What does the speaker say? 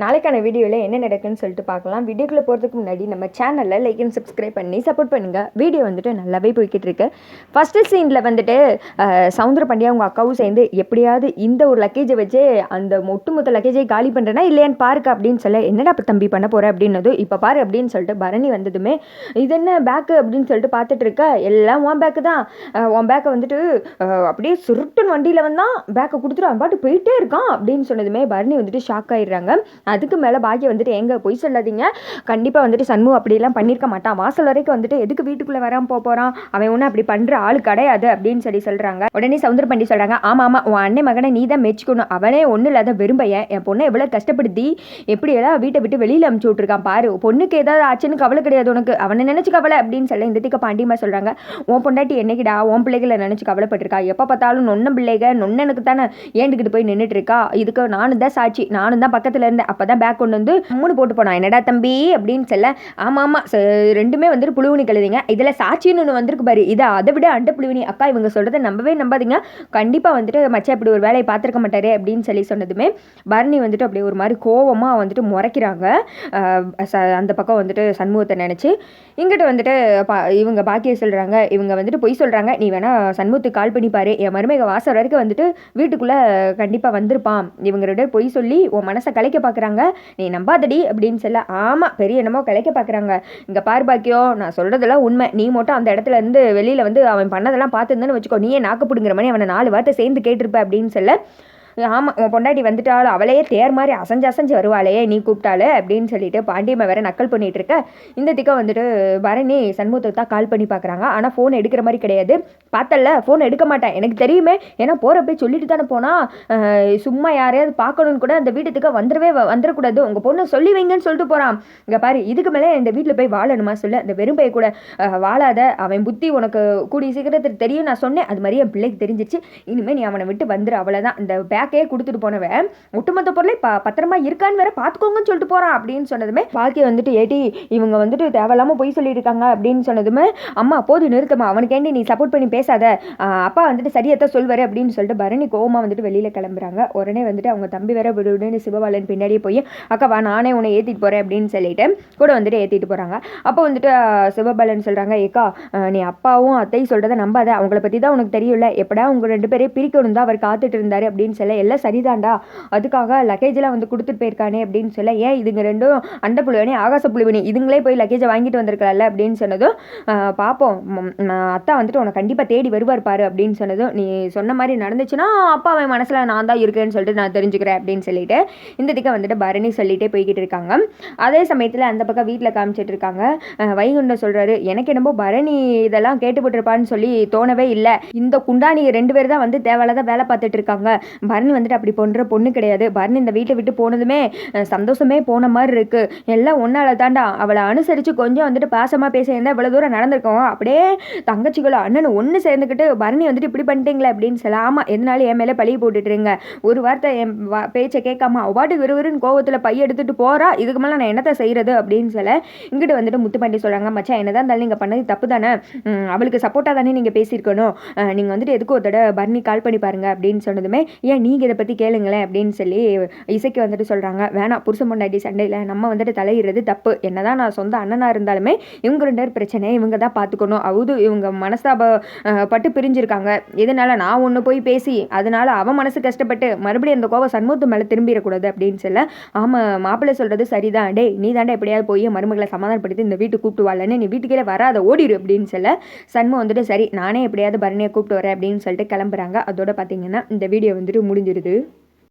நாளைக்கான வீடியோவில் என்ன நடக்குன்னு சொல்லிட்டு பார்க்கலாம். வீடியோக்குள்ளே போகிறதுக்கு முன்னாடி நம்ம சேனலில் லைக் அண்ட் சப்ஸ்கிரைப் பண்ணி சப்போர்ட் பண்ணுங்கள். வீடியோ வந்துட்டு நல்லாவே போய்கிட்டு இருக்கு. ஃபஸ்ட்டு சீனில் வந்துட்டு சவுந்தரபாண்டியா அவங்க அக்காவும் சேர்ந்து எப்படியாவது இந்த ஒரு லக்கேஜை வச்சு அந்த ஒட்டுமொத்த லக்கேஜை காலி பண்ணுறேன்னா இல்லையான்னு பாருக்க அப்படின்னு சொல்ல, என்னடா இப்போ தம்பி பண்ண போகிற அப்படின்னது, இப்போ பாரு அப்படின்னு சொல்லிட்டு பரணி வந்ததுமே இது என்ன பேக்கு அப்படின்னு சொல்லிட்டு பார்த்துட்டு இருக்க, எல்லாம் உன் பேக்கு தான், உன் பேக்கை வந்துட்டு அப்படியே சுருட்டுன்னு வண்டியில் வந்தான் பேக்கை கொடுத்துட்டு அவன் பாட்டு போயிட்டே இருக்கான் அப்படின்னு சொன்னதுமே பரணி வந்துட்டு ஷாக் ஆயிடுறாங்க. அதுக்கு மேலே பாக்கியம் வந்துட்டு எங்கே பொய் சொல்லாதீங்க, கண்டிப்பாக வந்துட்டு சண்மு அப்படிலாம் பண்ணியிருக்க மாட்டான், வாசல் வரைக்கும் வந்துட்டு எதுக்கு வீட்டுக்குள்ளே வராமல் போகிறான், அவன் ஒன்றும் அப்படி பண்ணுற ஆள் கிடையாது அப்படின்னு சொல்கிறாங்க. உடனே சவுந்தரபாண்டி சொல்கிறாங்க, ஆமாம் உன் அண்ணன் மகனை நீ தான் மெச்சிக்கணும், அவனே ஒன்றும் இல்லாத விரும்பையன் என் பொண்ணை எவ்வளோ கஷ்டப்படுத்தி எப்படியெல்லாம் வீட்டை விட்டு வெளியில் அமுச்சு விட்ருக்கான் பாரு, பொண்ணுக்கு ஏதாவது ஆச்சுன்னு கவலை கிடையாது உனக்கு, அவனை நினச்சி கவலை அப்படின்னு சொல்ல இந்த திக்க பாண்டியமா சொல்கிறாங்க. உன் பொண்டாட்டி என்னைக்கிடா உன் பிள்ளைகளை நினச்சி கவலைப்பட்டிருக்கா, எப்போ பார்த்தாலும் நொன்ன பிள்ளைக நொன்னனுக்கு தானே ஏண்டுக்கிட்டு போய் நின்றுட்டு இருக்கா, இதுக்கு நானும் தான் சாட்சி, நானும் தான் பக்கத்தில் இருந்தேன், அப்போ தான் பேக் கொண்டு வந்து மூணு போட்டு போனான், என்னடா தம்பி அப்படின்னு சொல்ல, ஆமாம் ரெண்டுமே வந்துட்டு புழுவுனி கழுதிங்க, இதில் சாட்சின்னு ஒன்று வந்திருக்கு பாரு, இதை அதை விட அண்ட புழுவினி அக்கா, இவங்க சொல்கிறத நம்பவே நம்பாதீங்க, கண்டிப்பாக வந்துட்டு மச்சா இப்படி ஒரு வேலையை பார்த்துருக்க மாட்டாரு அப்படின்னு சொன்னதுமே பரணி வந்துட்டு அப்படியே ஒரு மாதிரி கோவமாக வந்துட்டு முறைக்கிறாங்க. அந்த பக்கம் வந்துட்டு சண்முகத்தை நினச்சி இங்கிட்ட வந்துட்டு இவங்க பாக்கிய சொல்கிறாங்க, இவங்க வந்துட்டு பொய் சொல்கிறாங்க, நீ வேணா சண்முகத்துக்கு கால் பண்ணி பாரு, என் மருமக வாசல் வரைக்கும் வந்துட்டு வீட்டுக்குள்ளே கண்டிப்பாக வந்திருப்பான், இவங்களோட பொய் சொல்லி உன் மனசை கலைக்க பார்க்குறாங்க, நீ நம்பாதடி அப்படின்னு சொல்ல, ஆமாம் பெரிய என்னமோ கலைக்க பார்க்குறாங்க, இங்கே பார் பாக்கியம் நான் சொல்கிறதெல்லாம் உண்மை, நீ மட்டும் அந்த இடத்துல இருந்து வெளியில் வந்து அவன் பண்ணதெல்லாம் பார்த்துருந்தேன்னு வச்சுக்கோ, நீயே நாக்கு பிடுங்குற மாதிரி அவனை 4 வார்த்தை சேர்ந்து கேட்டிருப்ப அப்படின்னு சொல்ல, ஆமாம் உன் பொண்டாட்டி வந்துட்டாலும் அவளையே தேர் மாதிரி அசைஞ்சு வருவாளே நீ கூப்பிட்டாலே அப்படின்னு சொல்லிட்டு பாண்டியம்மா வேற நக்கல் பண்ணிட்டு இருக்க. இந்த திக்கம் வந்துட்டு பரணி சண்முகத்துக்கு தான் கால் பண்ணி பார்க்குறாங்க, ஆனால் ஃபோன் எடுக்கிற மாதிரி கிடையாது, பார்த்தல ஃபோன் எடுக்க மாட்டேன் எனக்கு தெரியுமே, ஏன்னா போகிறப்ப சொல்லிட்டு தானே போனால், சும்மா யாரையாவது பார்க்கணுன்னு கூட அந்த வீட்டுக்கு வந்துடக்கூடாது, உங்கள் பொண்ணு சொல்லி வைங்கன்னு சொல்லிட்டு போகிறான், இங்கே பாரு இதுக்கு மேலே இந்த வீட்டில் போய் வாழணுமா சொல்ல, இந்த வெறும் பைய கூட வாழாத, அவன் புத்தி உனக்கு கூடிய சீக்கிரத்தில் தெரியும், நான் சொன்னேன் அது மாதிரி என் பிள்ளைக்கு தெரிஞ்சிச்சு, இனிமேல் நீ அவனை விட்டு வந்துடு, அவ்வளோதான், இந்த பேக்கே கொடுத்துட்டு போனவன் ஒட்டுமொத்த பொருளை பத்திரமா இருக்கான்னு வேற பார்த்துக்கோங்கன்னு சொல்லிட்டு போறான் அப்படின்னு சொன்னதுமே பாக்கிய வந்துட்டு ஏட்டி இவங்க வந்துட்டு தேவையில்லாம பொய் சொல்லிட்டு இருக்காங்க அப்படின்னு சொன்னதுமே, அம்மா போது நிறுத்தமா, அவனுக்கேண்டி நீ சப்போர்ட் பண்ணி பேசாத, அப்பா வந்துட்டு சரியத்தான் சொல்வாரு அப்படின்னு சொல்லிட்டு பரணி கோவமா வந்துட்டு வெளியில கிளம்புறாங்க. உடனே வந்துட்டு அவங்க தம்பி வேற விடுன்னு சிவபாலன் பின்னாடியே போய் அக்கா நானே உன்னை ஏற்றிட்டு போறேன் அப்படின்னு சொல்லிட்டு கூட வந்துட்டு ஏற்றிட்டு போறாங்க. அப்போ வந்துட்டு சிவபாலன் சொல்றாங்க, ஏக்கா நீ அப்பாவும் அத்தையும் சொல்றதை நம்பாத, அவங்கள பத்தி தான் உனக்கு தெரியல, எப்படா உங்க 2 பேரையும் பிரிக்கணும் தான் அவர் காத்துட்டு இருந்தாரு அப்படின்னு சொல்ல, எல்லாம் சரிதான்டா, அதுக்காக லக்கேஜெலாம் வந்து கொடுத்துட்டு போயிருக்கானே அப்படின்னு சொல்ல, ஏன் இதுங்க ரெண்டும் அண்ட புழுவனி ஆகாச புழுவனி இதுங்களே போய் லக்கேஜை வாங்கிட்டு வந்திருக்கலாம்ல அப்படின்னு சொன்னதும், பார்ப்போம் அத்தா வந்துட்டு உனக்கு கண்டிப்பாக தேடி வருவார் பாரு அப்படின்னு சொன்னதும், நீ சொன்ன மாதிரி நடந்துச்சுன்னா அப்பா அவன் மனசில் நான் தான் இருக்கேன்னு சொல்லிட்டு நான் தெரிஞ்சுக்கிறேன் அப்படின்னு சொல்லிட்டு இந்த திக்க வந்துட்டு பரணி சொல்லிட்டே போய்கிட்டு இருக்காங்க. அதே சமயத்தில் அந்த பக்கம் வீட்டில் காமிச்சிட்டு இருக்காங்க. வைகுண்டம் சொல்கிறாரு, எனக்கு என்னமோ பரணி இதெல்லாம் கேட்டுப்பட்டிருப்பான்னு சொல்லி தோணவே இல்லை, இந்த குண்டானி 2 பேர் தான் வந்து தேவையில்லாத வேலை பார்த்துட்டு இருக்காங்க, பரணி வந்துட்டு அப்படி போன்ற பொண்ணு கிடையாது, பரணி இந்த வீட்டை விட்டு போனதுமே சந்தோஷமே போன மாதிரி இருக்கு, எல்லாம் ஒன்னால தாண்டா, அவளை அனுசரித்து கொஞ்சம் வந்துட்டு பாசமாக பேசியிருந்தா இவ்வளோ தூரம் நடந்திருக்கோம், அப்படியே தங்கச்சிகளோ அண்ணனு ஒன்று சேர்ந்துக்கிட்டு பரணி வந்துட்டு இப்படி பண்ணிட்டீங்களே அப்படின்னு சொல்ல, ஆமாம் எதனாலும் என் மேலே பழிய போட்டுட்டுருங்க, ஒரு வார்த்தை என் பேச்சை கேட்காம அவாட்டு விறுவிறுன்னு கோவத்தில் பைய எடுத்துகிட்டு போகிறா, இதுக்கு மேலே நான் என்னத்தை செய்கிறது அப்படின்னு சொல்ல, இங்கிட்டு வந்துட்டு முத்துப்பாண்டி சொல்கிறாங்க, மச்சான் என்னதான் இருந்தாலும் நீங்கள் பண்ணது தப்பு தானே, அவளுக்கு சப்போர்ட்டாக தானே நீங்கள் பேசியிருக்கணும், நீங்கள் வந்துட்டு எதுக்கு ஒரு தடவை பரணி கால் பண்ணி பாருங்க அப்படின்னு சொன்னதுமே, ஏன் நீங்கள் இதை பற்றி கேளுங்களேன் அப்படின்னு சொல்லி இசைக்கு வந்துட்டு சொல்கிறாங்க, வேணாம் புருஷன் பொண்டாட்டி சண்டையில் நம்ம வந்துட்டு தலையிடுறது தப்பு, என்னதான் நான் சொந்த அண்ணனாக இருந்தாலுமே இவங்க 2 பேர் பிரச்சனை இவங்க தான் பார்த்துக்கணும், அவது இவங்க மனஸ்தாபப்பட்டு பிரிஞ்சிருக்காங்க, இதனால நான் ஒன்று போய் பேசி அதனால அவன் மனசு கஷ்டப்பட்டு மறுபடியும் அந்த கோவம் சண்முகத்து மேலே திரும்பிடக்கூடாது அப்படின்னு சொல்ல, ஆமாம் மாப்பிள்ளை சொல்கிறது சரிதான், டே நீ தாண்டா எப்படியாவது போய் மருமகளை சமாதானப்படுத்தி இந்த வீட்டுக்கு கூப்பிட்டு வரலன்னு, நீ வீட்டுக்கே வராத ஓடிடு அப்படின்னு சொல்ல, சண்முகம் வந்துட்டு சரி நானே எப்படியாவது பரணியை கூப்பிட்டு வரேன் அப்படின்னு சொல்லிட்டு கிளம்புறாங்க. அதோட பார்த்தீங்கன்னா இந்த வீடியோ வந்துட்டு முடிஞ்சிருது.